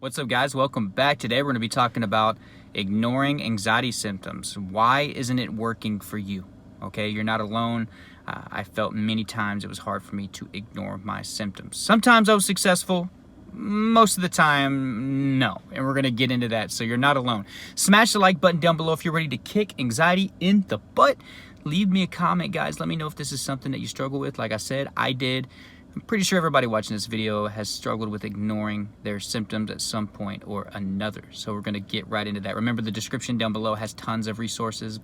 What's up, guys? Welcome back. Today we're going to be talking about ignoring anxiety symptoms. Why isn't it working for you? Okay, you're not alone. I felt many times it was hard for me to ignore my symptoms. Sometimes I was successful. Most of the time, no. And we're going to get into that, so you're not alone. Smash the like button down below if you're ready to kick anxiety in the butt. Leave me a comment, guys. Let me know if this is something that you struggle with. Like I said, I did. I'm pretty sure everybody watching this video has struggled with ignoring their symptoms at some point or another. So we're going to get right into that. Remember, the description down below has tons of resources,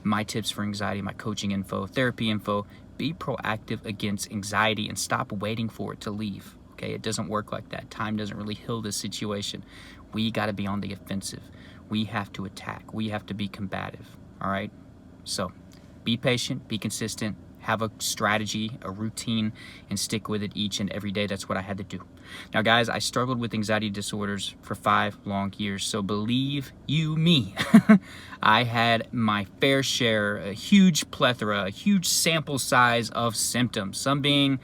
my tips for anxiety, my coaching info, therapy info. Be proactive against anxiety and stop waiting for it to leave. Okay, it doesn't work like that. Time doesn't really heal this situation. We got to be on the offensive. We have to attack. We have to be combative. All right? So be patient, be consistent. Have a strategy, a routine, and stick with it each and every day. That's what I had to do. Now, guys, I struggled with anxiety disorders for 5 long years. So believe you me, I had my fair share, a huge plethora, a huge sample size of symptoms. Some being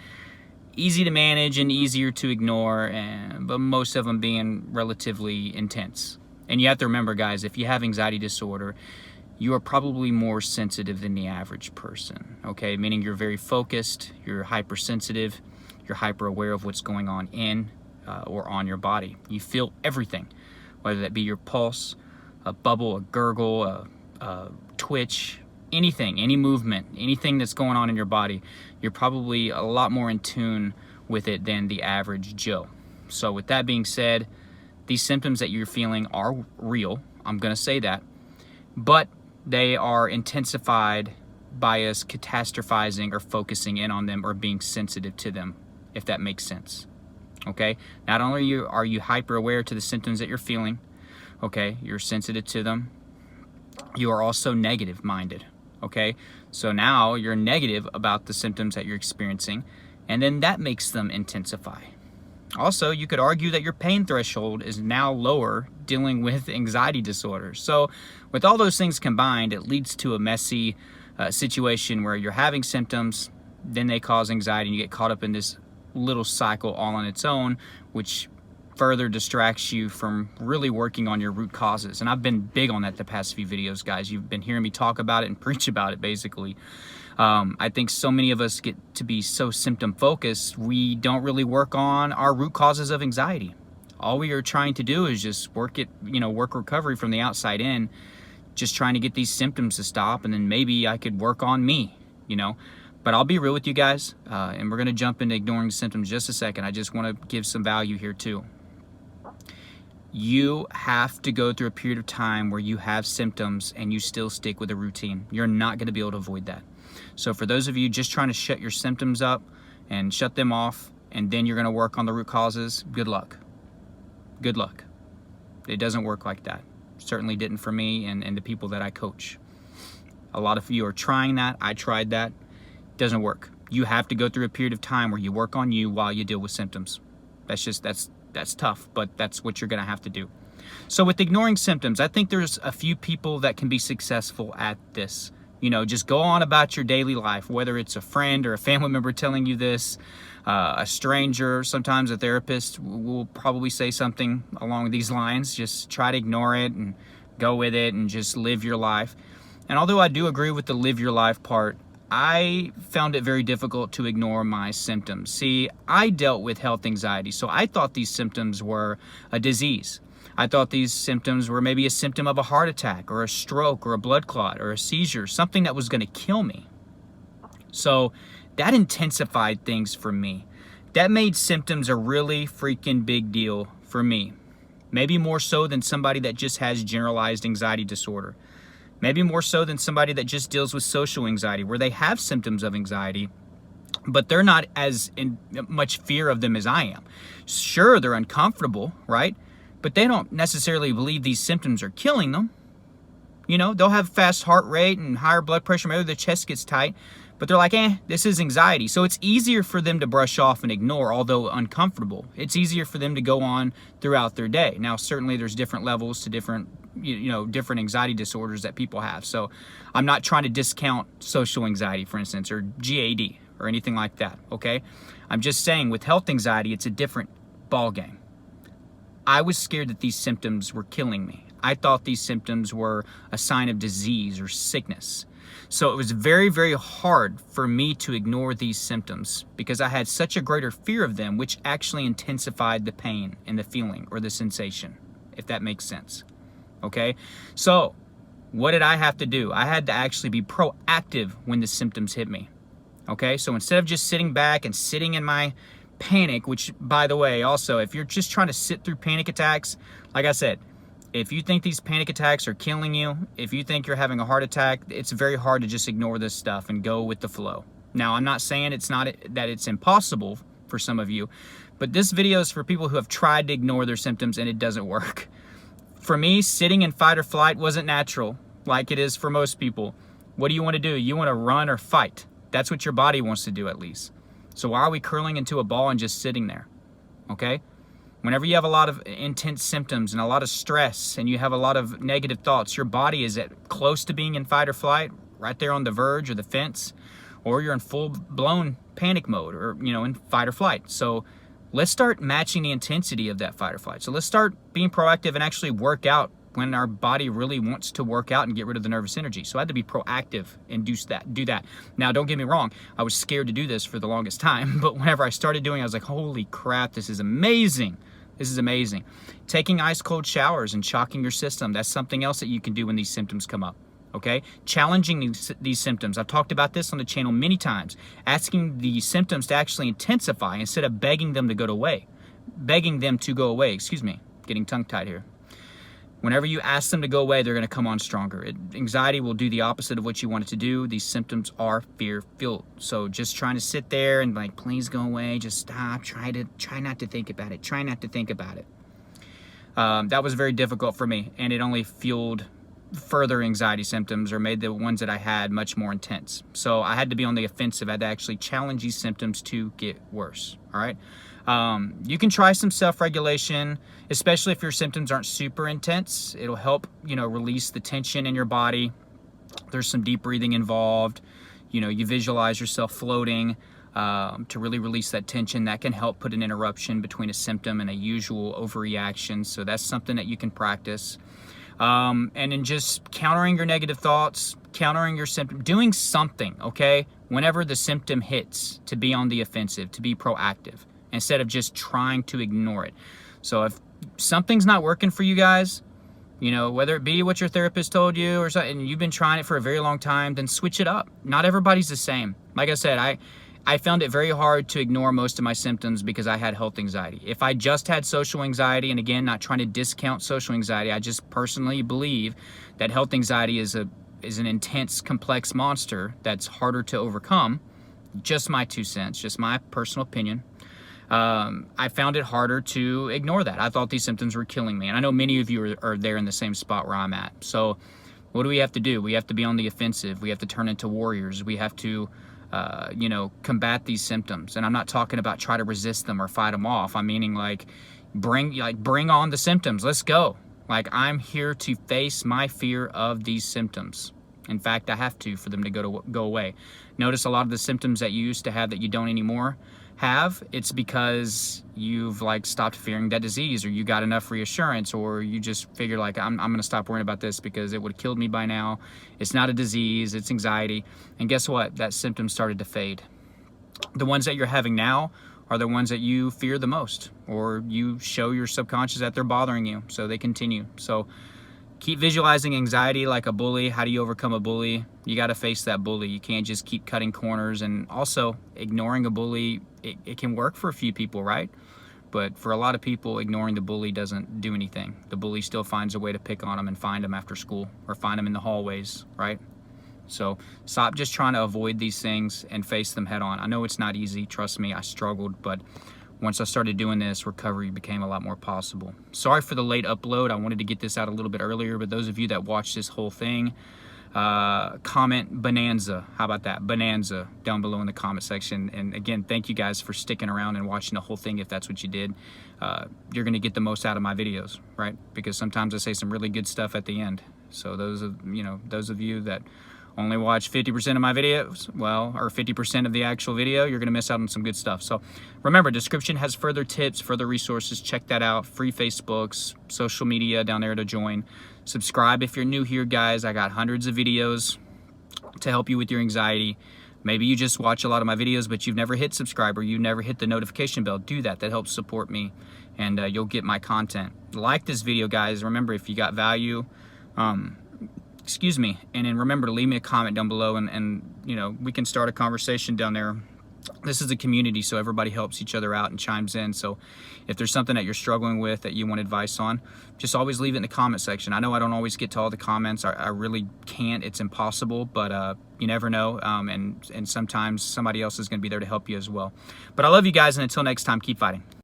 easy to manage and easier to ignore, but most of them being relatively intense. And you have to remember, guys, if you have anxiety disorder, you are probably more sensitive than the average person, okay? Meaning you're very focused, you're hypersensitive, you're hyper aware of what's going on in or on your body. You feel everything, whether that be your pulse, a bubble, a gurgle, a twitch, anything, any movement, anything that's going on in your body. You're probably a lot more in tune with it than the average Joe. So with that being said, these symptoms that you're feeling are real. I'm gonna say that, but they are intensified by us catastrophizing or focusing in on them or being sensitive to them, if that makes sense. Okay? Not only are you hyper aware to the symptoms that you're feeling, okay, you're sensitive to them, you are also negative minded. Okay? So now you're negative about the symptoms that you're experiencing, and then that makes them intensify. Also, you could argue that your pain threshold is now lower dealing with anxiety disorder. So with all those things combined, it leads to a messy situation where you're having symptoms, then they cause anxiety, and you get caught up in this little cycle all on its own, which further distracts you from really working on your root causes. And I've been big on that the past few videos, guys. You've been hearing me talk about it and preach about it, basically. I think so many of us get to be so symptom focused, we don't really work on our root causes of anxiety. All we are trying to do is just work recovery from the outside in, just trying to get these symptoms to stop, and then maybe I could work on me, But I'll be real with you guys, and we're going to jump into ignoring the symptoms in just a second. I just want to give some value here too. You have to go through a period of time where you have symptoms and you still stick with a routine. You're not going to be able to avoid that. So for those of you just trying to shut your symptoms up and shut them off, and then you're going to work on the root causes, good luck. Good luck. It doesn't work like that. Certainly didn't for me and the people that I coach. A lot of you are trying that. I tried that. Doesn't work. You have to go through a period of time where you work on you while you deal with symptoms. That's tough, but that's what you're going to have to do. So with ignoring symptoms, I think there's a few people that can be successful at this. Just go on about your daily life, whether it's a friend or a family member telling you this, a stranger, sometimes a therapist will probably say something along these lines. Just try to ignore it and go with it and just live your life. And although I do agree with the live your life part, I found it very difficult to ignore my symptoms. See, I dealt with health anxiety, so I thought these symptoms were a disease. I thought these symptoms were maybe a symptom of a heart attack or a stroke or a blood clot or a seizure, something that was going to kill me. So that intensified things for me. That made symptoms a really freaking big deal for me. Maybe more so than somebody that just has generalized anxiety disorder. Maybe more so than somebody that just deals with social anxiety, where they have symptoms of anxiety, but they're not as in much fear of them as I am. Sure, they're uncomfortable, right? But they don't necessarily believe these symptoms are killing them. They'll have fast heart rate and higher blood pressure, maybe their chest gets tight, but they're like, this is anxiety. So it's easier for them to brush off and ignore, although uncomfortable. It's easier for them to go on throughout their day. Now, certainly there's different levels to different anxiety disorders that people have. So I'm not trying to discount social anxiety, for instance, or GAD or anything like that, okay? I'm just saying with health anxiety, it's a different ball game. I was scared that these symptoms were killing me. I thought these symptoms were a sign of disease or sickness. So it was very, very hard for me to ignore these symptoms because I had such a greater fear of them, which actually intensified the pain and the feeling or the sensation, if that makes sense. Okay? So what did I have to do? I had to actually be proactive when the symptoms hit me. Okay? So instead of just sitting back and sitting in my panic, which, by the way, also, if you're just trying to sit through panic attacks, like I said, if you think these panic attacks are killing you, if you think you're having a heart attack, it's very hard to just ignore this stuff and go with the flow. Now, I'm not saying that it's impossible for some of you, but this video is for people who have tried to ignore their symptoms and it doesn't work. For me, sitting in fight or flight wasn't natural like it is for most people. What do you want to do? You want to run or fight. That's what your body wants to do, at least. So why are we curling into a ball and just sitting there? Okay? Whenever you have a lot of intense symptoms and a lot of stress and you have a lot of negative thoughts, your body is close to being in fight or flight, right there on the verge or the fence, or you're in full-blown panic mode or, in fight or flight. So let's start matching the intensity of that fight or flight. So let's start being proactive and actually work out when our body really wants to work out and get rid of the nervous energy. So I had to be proactive and do that. Now, don't get me wrong. I was scared to do this for the longest time, but whenever I started doing it, I was like, holy crap, this is amazing. This is amazing. Taking ice cold showers and shocking your system. That's something else that you can do when these symptoms come up. Okay? Challenging these symptoms. I've talked about this on the channel many times. Asking the symptoms to actually intensify instead of begging them to go away. Excuse me. Getting tongue-tied here. Whenever you ask them to go away, they're going to come on stronger. Anxiety will do the opposite of what you want it to do. These symptoms are fear-filled. So just trying to sit there and like, please go away, just stop, try not to think about it. Try not to think about it. That was very difficult for me, and it only fueled further anxiety symptoms or made the ones that I had much more intense. So I had to be on the offensive. I had to actually challenge these symptoms to get worse. All right. You can try some self-regulation, especially if your symptoms aren't super intense. It'll help, release the tension in your body. There's some deep breathing involved. You visualize yourself floating to really release that tension. That can help put an interruption between a symptom and a usual overreaction. So that's something that you can practice. And then just countering your negative thoughts, countering your symptom, doing something, okay? Whenever the symptom hits, to be on the offensive, to be proactive, instead of just trying to ignore it. So if something's not working for you guys, whether it be what your therapist told you or something, and you've been trying it for a very long time, then switch it up. Not everybody's the same. Like I said, I found it very hard to ignore most of my symptoms because I had health anxiety. If I just had social anxiety, and again, not trying to discount social anxiety, I just personally believe that health anxiety is an intense, complex monster that's harder to overcome. Just my 2 cents, just my personal opinion. I found it harder to ignore that. I thought these symptoms were killing me. And I know many of you are there in the same spot where I'm at. So what do we have to do? We have to be on the offensive. We have to turn into warriors. We have to, combat these symptoms. And I'm not talking about try to resist them or fight them off. I'm meaning bring on the symptoms. Let's go. I'm here to face my fear of these symptoms. In fact, I have to for them to go away. Notice a lot of the symptoms that you used to have that you don't anymore have, it's because you've stopped fearing that disease, or you got enough reassurance, or you just figured I'm gonna stop worrying about this because it would have killed me by now. It's not a disease, it's anxiety. And guess what? That symptom started to fade. The ones that you're having now are the ones that you fear the most, or you show your subconscious that they're bothering you, so they continue. So keep visualizing anxiety like a bully. How do you overcome a bully? You got to face that bully. You can't just keep cutting corners. And also, ignoring a bully, it can work for a few people, right? But for a lot of people, ignoring the bully doesn't do anything. The bully still finds a way to pick on them and find them after school, or find them in the hallways, right? So stop just trying to avoid these things and face them head on. I know it's not easy. Trust me, I struggled, but once I started doing this, recovery became a lot more possible. Sorry for the late upload. I wanted to get this out a little bit earlier, but those of you that watched this whole thing, comment bonanza. How about that? Bonanza down below in the comment section. And again, thank you guys for sticking around and watching the whole thing. If that's what you did, you're going to get the most out of my videos, right? Because sometimes I say some really good stuff at the end. So those of you that only watch 50% of my videos, well, or 50% of the actual video, you're gonna miss out on some good stuff. So remember, description has further tips, further resources. Check that out. Free Facebooks, social media down there to join. Subscribe if you're new here, guys. I got hundreds of videos to help you with your anxiety. Maybe you just watch a lot of my videos, but you've never hit subscribe or you've never hit the notification bell. Do that. That helps support me, and you'll get my content. Like this video, guys. Remember, if you got value, excuse me, and then remember to leave me a comment down below, and you know, we can start a conversation down there. This is a community, so everybody helps each other out and chimes in. So if there's something that you're struggling with that you want advice on, just always leave it in the comment section. I know I don't always get to all the comments. I really can't. It's impossible, but you never know, and sometimes somebody else is going to be there to help you as well. But I love you guys, and until next time, keep fighting.